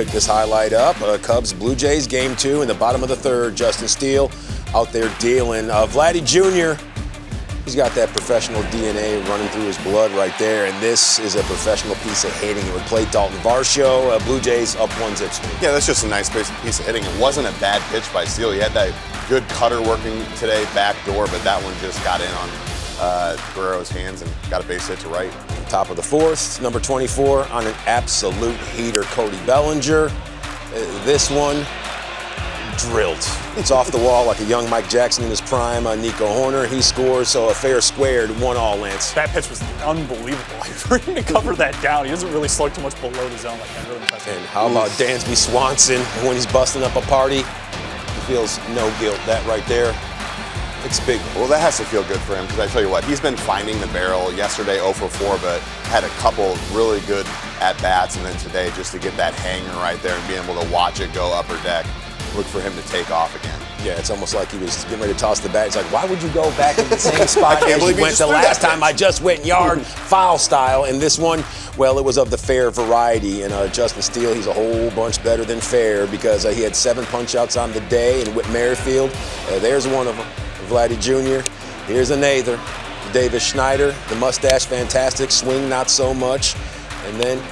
pick this highlight up. Cubs, Blue Jays, game 2 in the bottom of the 3rd. Justin Steele out there dealing. Vladdy Jr., he's got that professional DNA running through his blood right there, and this is a professional piece of hitting. It would play Dalton Varsho. Blue Jays up 1-0. Yeah, that's just a nice piece of hitting. It wasn't a bad pitch by Steele. He had that good cutter working today, back door, but that one just got in on Guerrero's hands and got a base hit to right. Top of the 4th, number 24 on an absolute heater, Cody Bellinger. This one drilled. It's off the wall like a young Mike Jackson in his prime. Nico Horner, he scores, so a fair squared, 1-1, Lance. That pitch was unbelievable. For him to cover that down, he doesn't really slug too much below the zone like that. Really impressive. And how about Dansby Swanson when he's busting up a party? He feels no guilt. That right there, it's big. Well, that has to feel good for him because I tell you what, he's been finding the barrel. Yesterday 0 for 4, but had a couple really good at-bats, and then today just to get that hanger right there and be able to watch it go upper deck. Look for him to take off again. Yeah, it's almost like he was getting ready to toss the bat. He's like, why would you go back in the same spot as you went the last time? I just went yard, foul style. And this one, well, it was of the fair variety. And Justin Steele, he's a whole bunch better than fair because he had 7 punch-outs on the day. And Whit Merrifield, there's one of them. Vladdy Jr., here's another. Davis Schneider, the mustache, fantastic. Swing, not so much. And then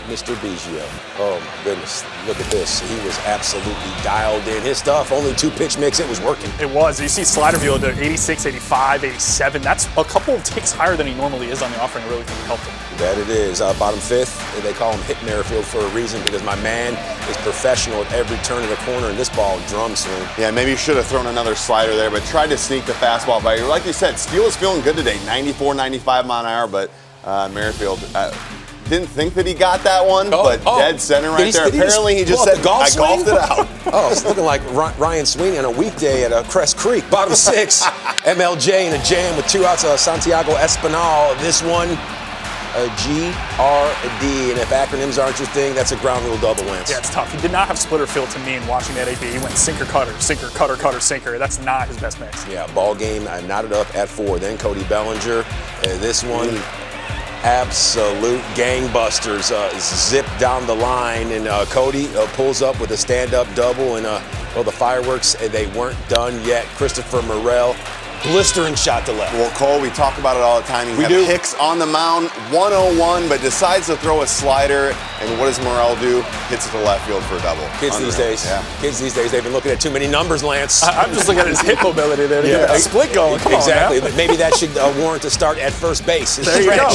Mr. Biggio. Oh, my goodness. Look at this. He was absolutely dialed in. His stuff, only 2-pitch mix, it was working. It was. You see slider view to 86, 85, 87. That's a couple of ticks higher than he normally is on the offering. I really think it helped him. That it is. Bottom 5th, they call him Hit Merrifield for a reason because my man is professional at every turn of the corner, and this ball drum swing. Yeah, maybe you should have thrown another slider there, but tried to sneak the fastball by you. Like you said, Steele is feeling good today, 94, 95 mile an hour, but Merrifield didn't think that he got that one, but dead center right there. Apparently he just said, I golfed it out. Oh, it's looking like Ryan Sweeney on a weekday at Crest Creek. Bottom 6, MLJ in a jam with 2 outs. Santiago Espinal. This one, GRD. And if acronyms aren't your thing, that's a ground rule double, Lance. Yeah, it's tough. He did not have splitter feel to me in watching that AB. He went sinker, cutter, cutter, sinker. That's not his best mix. Yeah, ball game knotted up at 4. Then Cody Bellinger. This one, absolute gangbusters, zip down the line, and Cody pulls up with a stand-up double, and well, the fireworks, they weren't done yet. Christopher Morel, blistering shot to left. Well, Cole, we talk about it all the time. We do. Hicks on the mound, 101, but decides to throw a slider, and what does Morel do? Hits it to left field for a double. Kids these days, they've been looking at too many numbers, Lance. I'm just looking at his hip mobility there. Yeah, a split going. Come exactly, on, but maybe that should warrant a start at first base. There you go.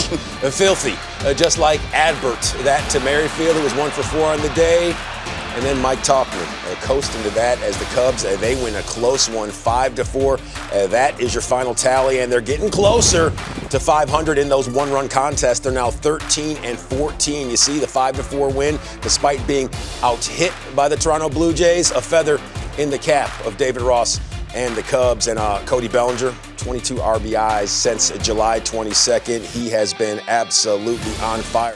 Filthy, just like Adbert. That to Merrifield, who was 1 for 4 on the day. And then Mike Tauchman coasting to that as the Cubs, they win a close one, 5-4. That is your final tally, and they're getting closer to 500 in those one-run contests. They're now 13-14. You see the 5-4 win, despite being out-hit by the Toronto Blue Jays. A feather in the cap of David Ross and the Cubs. And Cody Bellinger, 22 RBIs since July 22nd. He has been absolutely on fire.